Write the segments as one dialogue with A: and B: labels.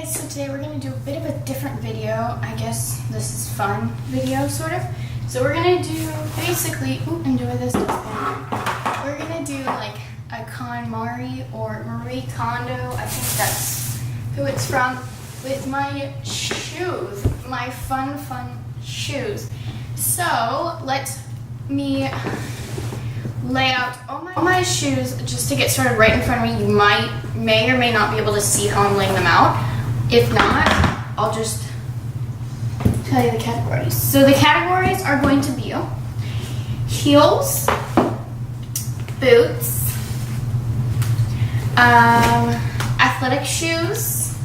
A: guys, so today we're going to do a bit of a different video. I guess this is fun video, sort of. So we're going to do basically, enjoy this. We're going to do like a KonMari or Marie Kondo, I think that's who it's from, with my shoes, my fun shoes. So let me lay out all my shoes just to get started right in front of me. You may or may not be able to see how I'm laying them out. If not, I'll just tell you the categories. So the categories are going to be heels, boots, athletic shoes,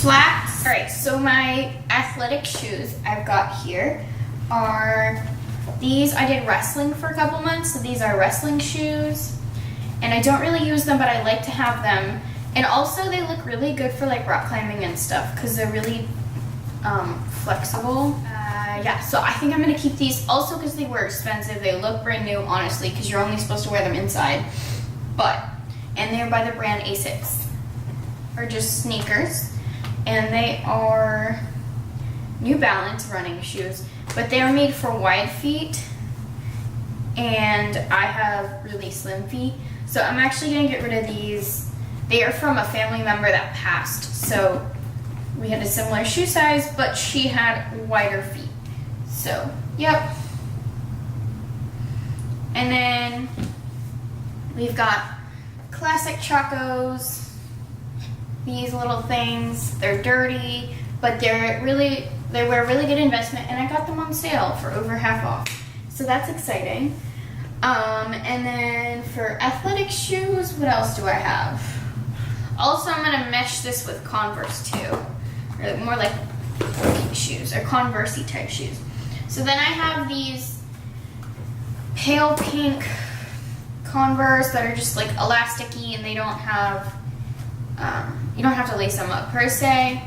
A: flats. All right, so my athletic shoes I've got here are these. I did wrestling for a couple months, so these are wrestling shoes. And I don't really use them, but I like to have them. And also they look really good for like rock climbing and stuff because they're really flexible. Yeah, so I think I'm gonna keep these also because they were expensive. They look brand new, honestly, because you're only supposed to wear them inside. And they're by the brand Asics, or just sneakers. And they are New Balance running shoes, but they are made for wide feet. And I have really slim feet. So I'm actually gonna get rid of these. They are from a family member that passed. So we had a similar shoe size, but she had wider feet. So, yep. And then we've got classic Chacos. These little things, they're dirty, but they were a really good investment, and I got them on sale for over half off. So that's exciting. And then for athletic shoes, what else do I have? Also, I'm gonna mesh this with Converse too, or more like working shoes, or Converse-y type shoes. So then I have these pale pink Converse that are just like elasticy, and they don't have, you don't have to lace them up per se.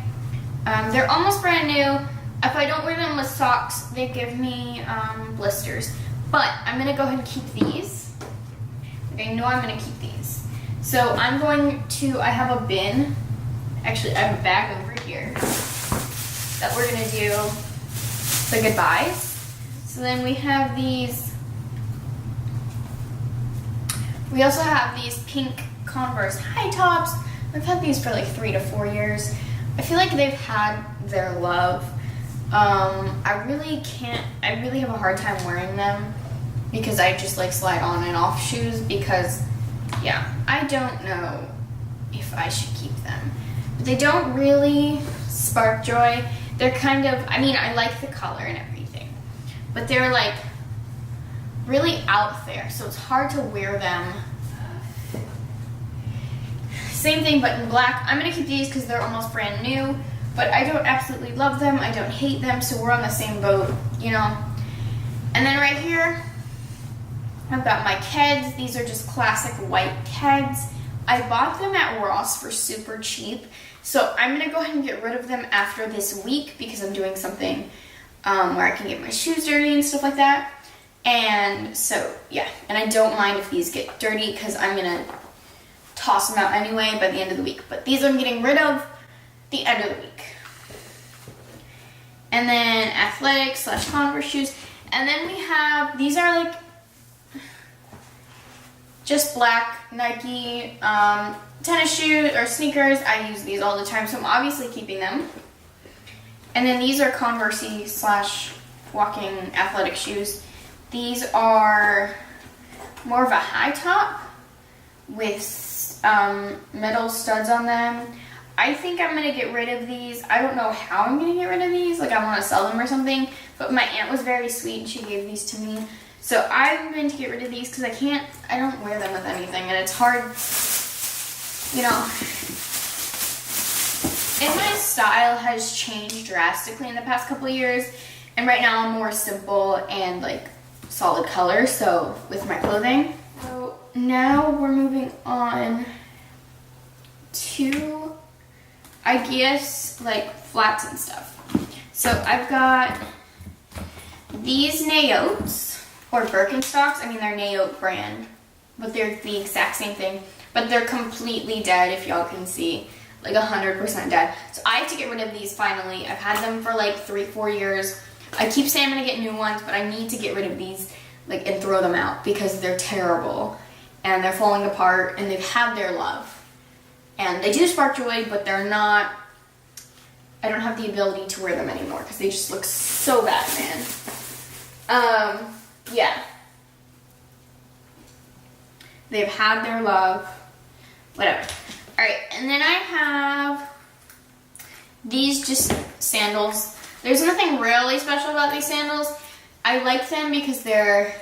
A: They're almost brand new. If I don't wear them with socks, they give me blisters. But I'm gonna go ahead and keep these. I know I'm gonna keep these. So I'm going to, I have a bin. Actually, I have a bag over here that we're gonna do the goodbyes. So then we have these. We also have these pink Converse high tops. I've had these for like 3 to 4 years. I feel like they've had their love. I really have a hard time wearing them because I just like slide on and off shoes because, yeah, I don't know if I should keep them. But they don't really spark joy. They're kind of, I mean, I like the color and everything, but they're like really out there, so it's hard to wear them. Same thing, but in black. I'm gonna keep these because they're almost brand new, but I don't absolutely love them. I don't hate them, so we're on the same boat, you know. And then right here, I've got my Keds. These are just classic white Keds. I bought them at Ross for super cheap, so I'm gonna go ahead and get rid of them after this week because I'm doing something where I can get my shoes dirty and stuff like that. And so, yeah, and I don't mind if these get dirty because I'm gonna toss them out anyway by the end of the week. But these I'm getting rid of the end of the week. And then athletic / Converse shoes. And then we have, these are like just black Nike tennis shoes or sneakers. I use these all the time, so I'm obviously keeping them. And then these are Converse-y / walking athletic shoes. These are more of a high top with metal studs on them. I think I'm gonna get rid of these. I don't know how I'm gonna get rid of these. Like I want to sell them or something. But my aunt was very sweet and she gave these to me. So I'm going to get rid of these because I don't wear them with anything, and it's hard, you know. And my style has changed drastically in the past couple of years, and right now I'm more simple and like solid color, so with my clothing. So now we're moving on to, I guess, like flats and stuff. So I've got these Naotes, or Birkenstocks. I mean, they're Naote brand, but they're the exact same thing. But they're completely dead, if y'all can see. like 100% dead. So I have to get rid of these finally. I've had them for like 3-4 years. I keep saying I'm gonna get new ones, but I need to get rid of these like and throw them out because they're terrible and they're falling apart and they've had their love. And they do spark joy, but they're not, I don't have the ability to wear them anymore because they just look so bad, man. Yeah. They've had their love. Whatever. Alright, and then I have these just sandals. There's nothing really special about these sandals. I like them because they're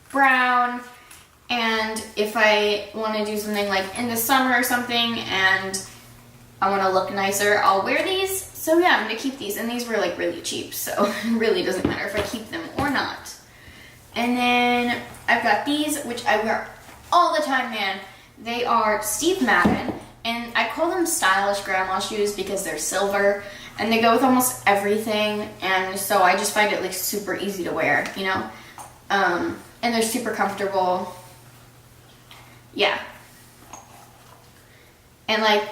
A: brown, and if I want to do something like in the summer or something and I want to look nicer, I'll wear these. So yeah, I'm going to keep these, and these were like really cheap, so it really doesn't matter if I keep them or not. And then I've got these, which I wear all the time, man. They are Steve Madden, and I call them stylish grandma shoes because they're silver, and they go with almost everything, and so I just find it like super easy to wear, you know? And they're super comfortable. Yeah. And like,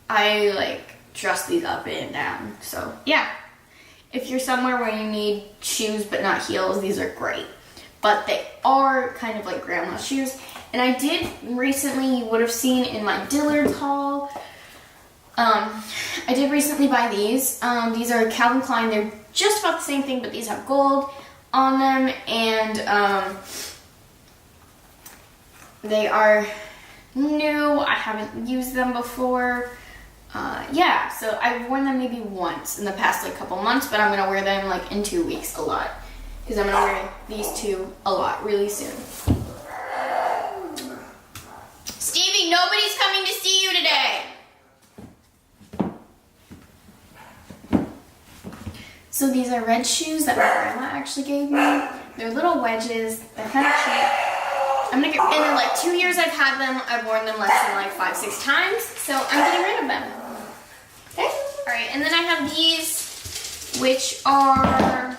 A: I like dress these up and down, so yeah. If you're somewhere where you need shoes but not heels, these are great. But they are kind of like grandma shoes. And I did recently, you would have seen in my Dillard's haul, I did recently buy these. These are Calvin Klein. They're just about the same thing, but these have gold on them. And they are new. I haven't used them before. Yeah, so I've worn them maybe once in the past like couple months, but I'm going to wear them like in 2 weeks a lot. Because I'm going to wear these two a lot really soon. Stevie, nobody's coming to see you today. So these are red shoes that my grandma actually gave me. They're little wedges. They're kind of cheap. I'm gonna get, and in like 2 years I've had them. I've worn them less than like 5-6 times. So I'm getting rid of them. Okay. All right, and then I have these, which are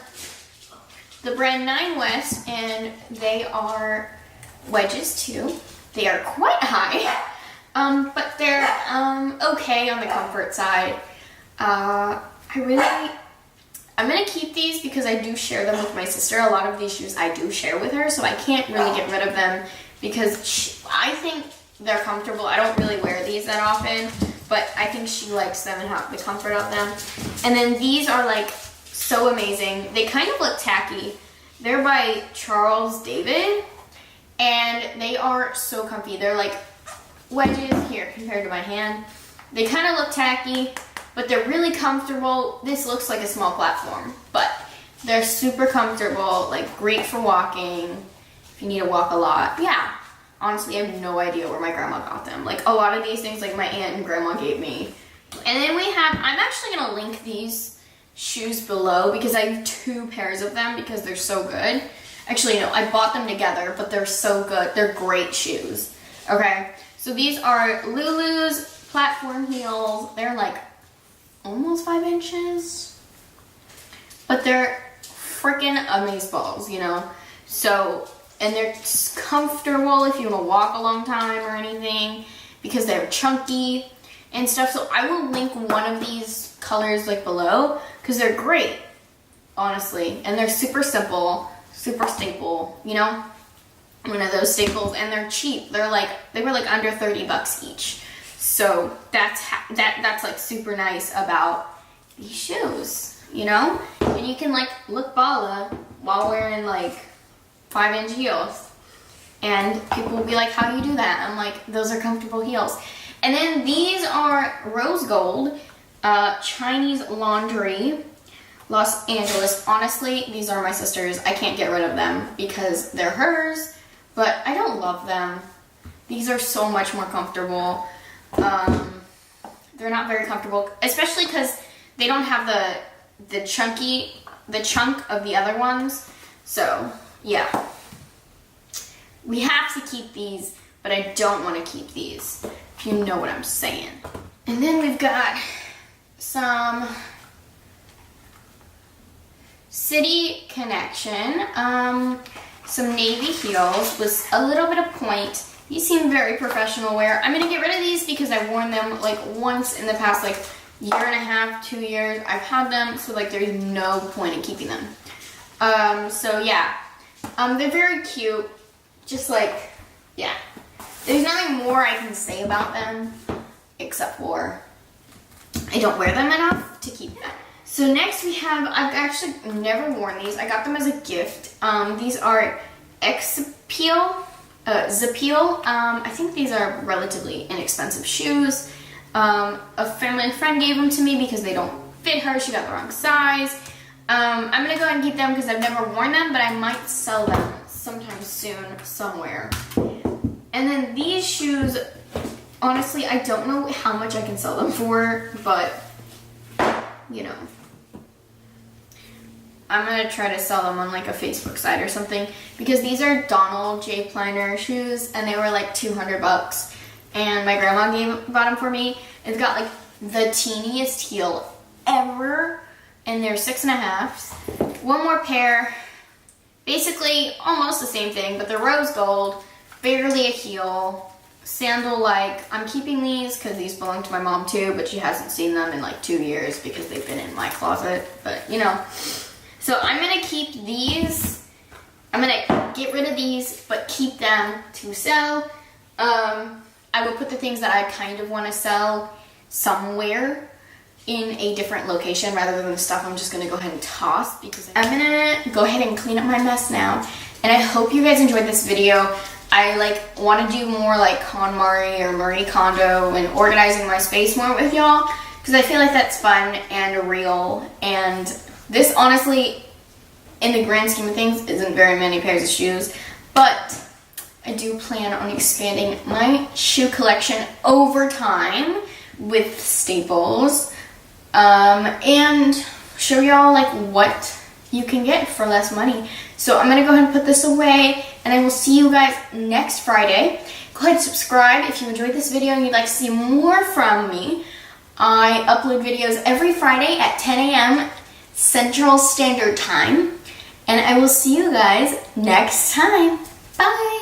A: the brand 9 West, and they are wedges too. They are quite high, but they're okay on the comfort side. I'm gonna keep these because I do share them with my sister. A lot of these shoes I do share with her, so I can't really get rid of them because I think they're comfortable. I don't really wear these that often, but I think she likes them and have the comfort of them. And then these are like so amazing. They kind of look tacky. They're by Charles David, and they are so comfy. They're like wedges here compared to my hand. They kind of look tacky, but they're really comfortable. This looks like a small platform, but they're super comfortable, like great for walking, if you need to walk a lot. Yeah, honestly, I have no idea where my grandma got them. Like a lot of these things, like my aunt and grandma gave me. And then we have, I'm actually gonna link these shoes below because I have 2 pairs of them because they're so good. Actually, no, I bought them together, but they're so good. They're great shoes, okay? So these are Lulu's platform heels. They're like almost 5 inches, but they're freaking amazeballs, you know? So, and they're comfortable if you want to walk a long time or anything because they're chunky and stuff. So I will link one of these colors like below because they're great, honestly. And they're super simple, super staple, you know? One of those staples, and they're cheap. They were like under 30 bucks each. So that's like super nice about these shoes, you know? And you can like look balla while wearing like 5-inch heels. And people will be like, how do you do that? I'm like, those are comfortable heels. And then these are rose gold, Chinese laundry, Los Angeles. Honestly, these are my sister's. I can't get rid of them because they're hers, but I don't love them. These are so much more comfortable. They're not very comfortable, especially because they don't have the chunk of the other ones. So yeah, we have to keep these, but I don't want to keep these, if you know what I'm saying. And then we've got some City Connection, some navy heels with a little bit of point These seem very professional wear. I'm gonna get rid of these because I've worn them like once in the past like year and a half, 2 years. I've had them, so like there's no point in keeping them. So yeah, they're very cute. Just like, yeah. There's nothing more I can say about them except for I don't wear them enough to keep them. So next we have, I've actually never worn these. I got them as a gift. These are Zapeel. I think these are relatively inexpensive shoes. A family friend gave them to me because they don't fit her. She got the wrong size. I'm gonna go ahead and keep them because I've never worn them, but I might sell them sometime soon somewhere. And then these shoes, honestly, I don't know how much I can sell them for, but you know, I'm gonna try to sell them on like a Facebook site or something because these are Donald J. Pliner shoes and they were like $200 and my grandma bought them for me. It's got like the teeniest heel ever and they're 6.5. One more pair, basically almost the same thing, but they're rose gold, barely a heel, sandal-like. I'm keeping these because these belong to my mom too, but she hasn't seen them in like 2 years because they've been in my closet, but you know. So I'm gonna keep these. I'm gonna get rid of these, but keep them to sell. I will put the things that I kind of want to sell somewhere in a different location rather than the stuff I'm just gonna go ahead and toss because I'm gonna go ahead and clean up my mess now. And I hope you guys enjoyed this video. I like want to do more like KonMari or Marie Kondo and organizing my space more with y'all because I feel like that's fun and real. And this honestly, in the grand scheme of things, isn't very many pairs of shoes, but I do plan on expanding my shoe collection over time with staples and show y'all like what you can get for less money. So I'm gonna go ahead and put this away and I will see you guys next Friday. Go ahead and subscribe if you enjoyed this video and you'd like to see more from me. I upload videos every Friday at 10 a.m. Central Standard Time. And I will see you guys next time. Bye!